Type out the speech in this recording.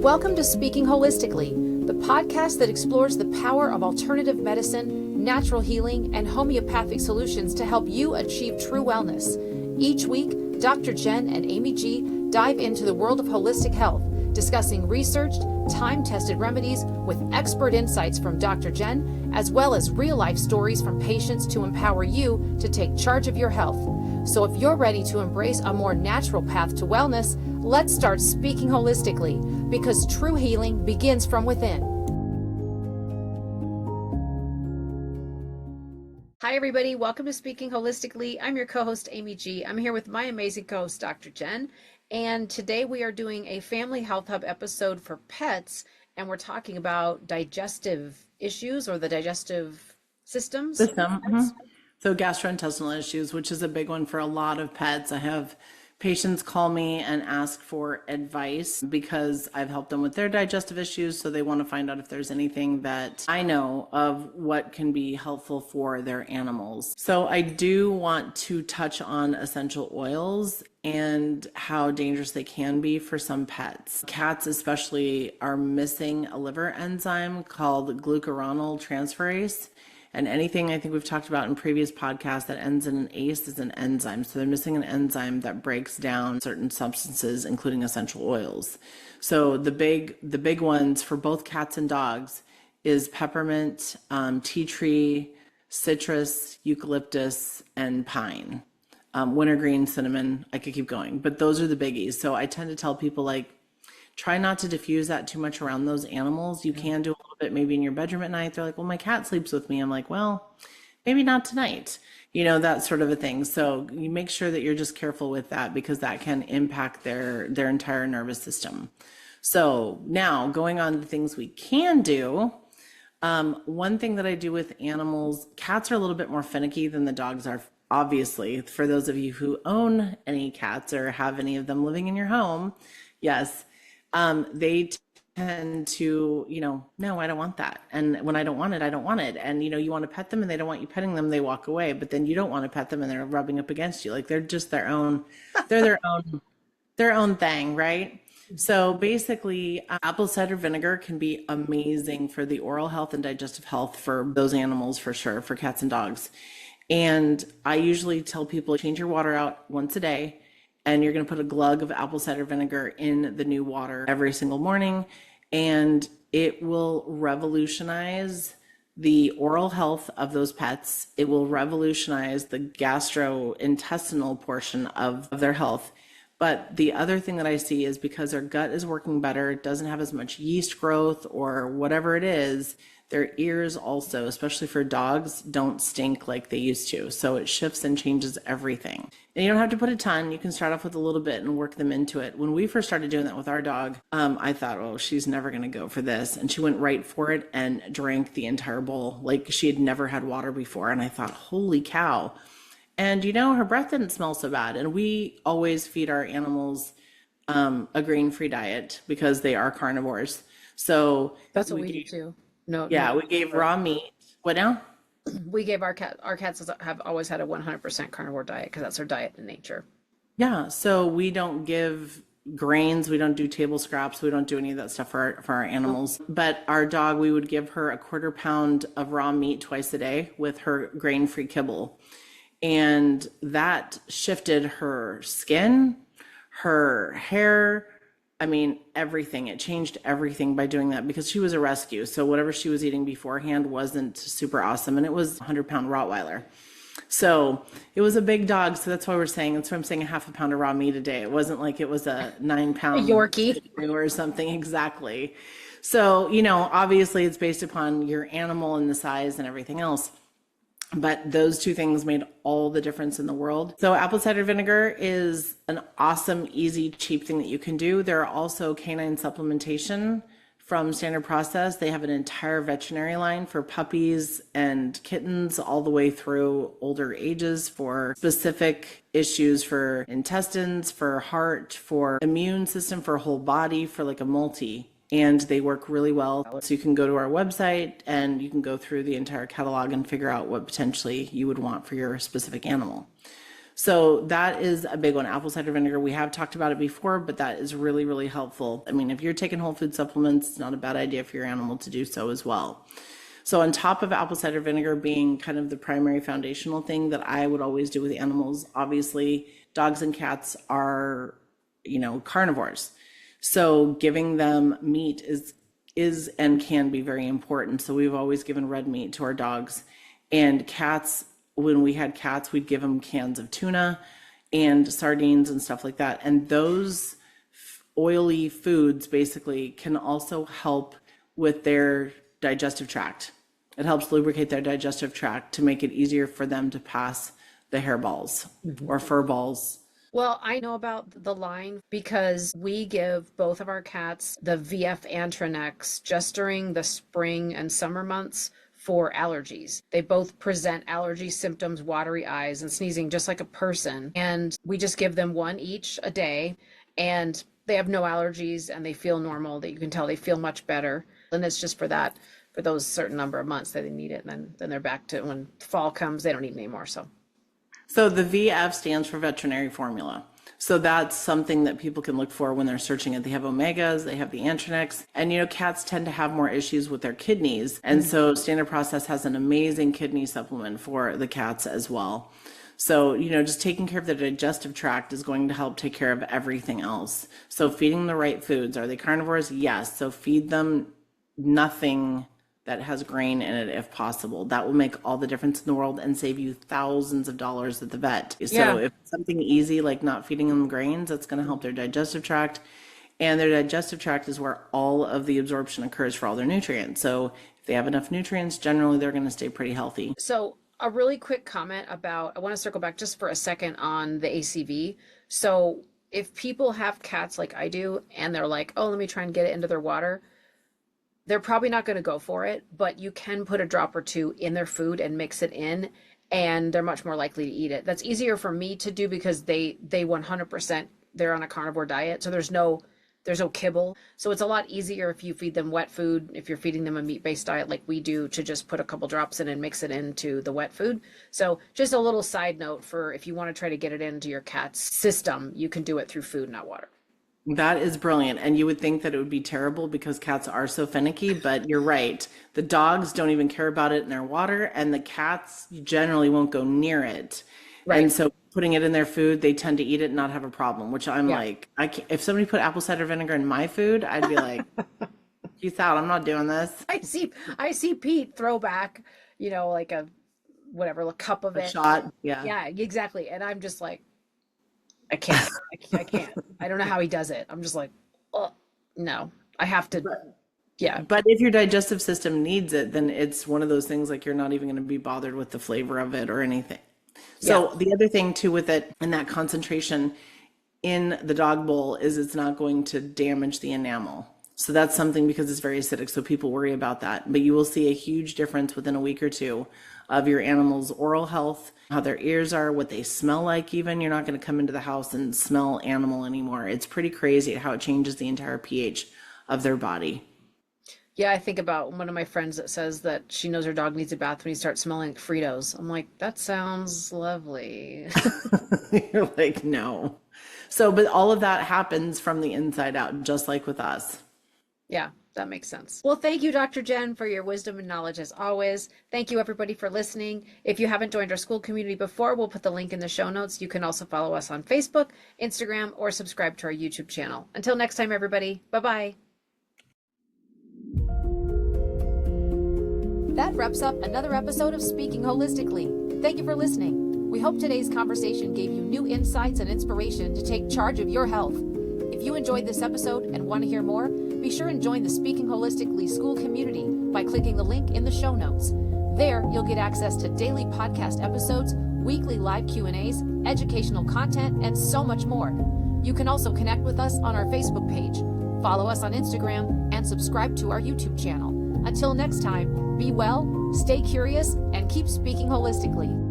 Welcome to Speaking Holistically, the podcast that explores the power of alternative medicine, natural healing, and homeopathic solutions to help you achieve true wellness. Each week, Dr. Jen and Amy G dive into the world of holistic health, discussing researched, time-tested remedies with expert insights from Dr. Jen, as well as real-life stories from patients to empower you to take charge of your health. So if you're ready to embrace a more natural path to wellness, let's start speaking holistically, because true healing begins from within. Hi, everybody. Welcome to Speaking Holistically. I'm your co-host, Amy G. I'm here with my amazing co-host, Dr. Jen. And today we are doing a Family Health Hub episode for pets, and we're talking about digestive issues or the digestive systems. So gastrointestinal issues, which is a big one for a lot of pets. I have patients call me and ask for advice because I've helped them with their digestive issues. So they want to find out if there's anything that I know of what can be helpful for their animals. So I do want to touch on essential oils and how dangerous they can be for some pets. Cats especially are missing a liver enzyme called glucuronol transferase. And anything I think we've talked about in previous podcasts that ends in an ACE is an enzyme. So they're missing an enzyme that breaks down certain substances, including essential oils. So the big ones for both cats and dogs is peppermint, tea tree, citrus, eucalyptus, and pine. Wintergreen, cinnamon, I could keep going, but those are the biggies. So I tend to tell people, try not to diffuse that too much around those animals. You can do a little bit maybe in your bedroom at night. They're like, well, my cat sleeps with me. I'm like, well, maybe not tonight, that sort of a thing. So you make sure that you're just careful with that because that can impact their entire nervous system. So now going on to the things we can do. One thing that I do with animals, cats are a little bit more finicky than the dogs are. Obviously, for those of you who own any cats or have any of them living in your home, yes, they tend to, no, I don't want that. And when I don't want it, I don't want it. And, you want to pet them and they don't want you petting them, they walk away. But then you don't want to pet them and they're rubbing up against you. They're just their own thing, right? So basically, apple cider vinegar can be amazing for the oral health and digestive health for those animals, for sure, for cats and dogs. And I usually tell people, change your water out once a day. And you're going to put a glug of apple cider vinegar in the new water every single morning. And it will revolutionize the oral health of those pets. It will revolutionize the gastrointestinal portion of their health. But the other thing that I see is because their gut is working better, it doesn't have as much yeast growth or whatever it is, their ears also, especially for dogs, don't stink like they used to. So it shifts and changes everything. And you don't have to put a ton. You can start off with a little bit and work them into it. When we first started doing that with our dog, I thought, oh, she's never going to go for this. And she went right for it and drank the entire bowl like she had never had water before. And I thought, holy cow. And her breath didn't smell so bad. And we always feed our animals a grain-free diet because they are carnivores. So that's what we do too. We gave raw meat. What now? We gave our cats have always had a 100% carnivore diet because that's their diet in nature. Yeah. So we don't give grains. We don't do table scraps. We don't do any of that stuff for our animals. But our dog, we would give her a 1/4 pound of raw meat twice a day with her grain-free kibble. And that shifted her skin, her hair, everything. It changed everything by doing that because she was a rescue. So whatever she was eating beforehand wasn't super awesome. And it was a 100-pound Rottweiler. So it was a big dog. So that's why that's why I'm saying a 1/2 pound of raw meat a day. It wasn't like it was a 9-pound Yorkie or something. Exactly. So, obviously it's based upon your animal and the size and everything else. But those two things made all the difference in the world. So apple cider vinegar is an awesome, easy, cheap thing that you can do. There are also canine supplementation from Standard Process. They have an entire veterinary line for puppies and kittens all the way through older ages for specific issues for intestines, for heart, for immune system, for whole body, for like a multi. And they work really well. So you can go to our website and you can go through the entire catalog and figure out what potentially you would want for your specific animal. So that is a big one. Apple cider vinegar. We have talked about it before, but that is really, really helpful. I mean, if you're taking whole food supplements, it's not a bad idea for your animal to do so as well. So on top of apple cider vinegar being kind of the primary foundational thing that I would always do with animals, obviously dogs and cats are, carnivores. So giving them meat is and can be very important. So we've always given red meat to our dogs. And cats, when we had cats, we'd give them cans of tuna and sardines and stuff like that. And those oily foods basically can also help with their digestive tract. It helps lubricate their digestive tract to make it easier for them to pass the hairballs or fur balls. Well, I know about the line because we give both of our cats the VF Antranex just during the spring and summer months for allergies. They both present allergy symptoms, watery eyes and sneezing just like a person. And we just give them one each a day and they have no allergies and they feel normal. That you can tell they feel much better. And it's just for those certain number of months that they need it. And then they're back to when fall comes, they don't need it anymore. So the VF stands for veterinary formula. So that's something that people can look for when they're searching it. They have omegas, they have the Antranex, and cats tend to have more issues with their kidneys. And so Standard Process has an amazing kidney supplement for the cats as well. So, just taking care of the digestive tract is going to help take care of everything else. So feeding them the right foods. Are they carnivores? Yes. So feed them nothing that has grain in it if possible. That will make all the difference in the world and save you thousands of dollars at the vet. So if it's something easy like not feeding them grains, that's going to help their digestive tract. And their digestive tract is where all of the absorption occurs for all their nutrients. So if they have enough nutrients, generally they're going to stay pretty healthy. So a really quick comment I want to circle back just for a second on the ACV. So if people have cats like I do and they're like, oh, let me try and get it into their water, they're probably not going to go for it, but you can put a drop or two in their food and mix it in, and they're much more likely to eat it. That's easier for me to do because they 100%, they're on a carnivore diet, so there's no kibble. So it's a lot easier if you feed them wet food, if you're feeding them a meat-based diet like we do, to just put a couple drops in and mix it into the wet food. So just a little side note for if you want to try to get it into your cat's system, you can do it through food, not water. That is brilliant. And you would think that it would be terrible because cats are so finicky, but you're right. The dogs don't even care about it in their water, and the cats generally won't go near it. Right. And so putting it in their food, they tend to eat it and not have a problem, which I'm like, if somebody put apple cider vinegar in my food, I'd be like, peace out. I'm not doing this. I see Pete throw back, like a cup of it. Shot. Yeah. Yeah, exactly. And I'm just like, I can't. I can't. I don't know how he does it. I'm just like, oh, no, I have to. Yeah. But if your digestive system needs it, then it's one of those things like you're not even going to be bothered with the flavor of it or anything. So the other thing too with it and that concentration in the dog bowl is it's not going to damage the enamel. So that's something because it's very acidic. So people worry about that. But you will see a huge difference within a week or two of your animal's oral health, how their ears are, what they smell like even. You're not going to come into the house and smell animal anymore. It's pretty crazy how it changes the entire pH of their body. Yeah, I think about one of my friends that says that she knows her dog needs a bath when he starts smelling like Fritos. I'm like, that sounds lovely. You're like, no. So, but all of that happens from the inside out, just like with us. Yeah, that makes sense. Well, thank you, Dr. Jen, for your wisdom and knowledge as always. Thank you, everybody, for listening. If you haven't joined our school community before, we'll put the link in the show notes. You can also follow us on Facebook, Instagram, or subscribe to our YouTube channel. Until next time, everybody, bye-bye. That wraps up another episode of Speaking Holistically. Thank you for listening. We hope today's conversation gave you new insights and inspiration to take charge of your health. If you enjoyed this episode and want to hear more, be sure and join the Speaking Holistically school community by clicking the link in the show notes. There, you'll get access to daily podcast episodes, weekly live Q&As, educational content, and so much more. You can also connect with us on our Facebook page, follow us on Instagram, and subscribe to our YouTube channel. Until next time, be well, stay curious, and keep speaking holistically.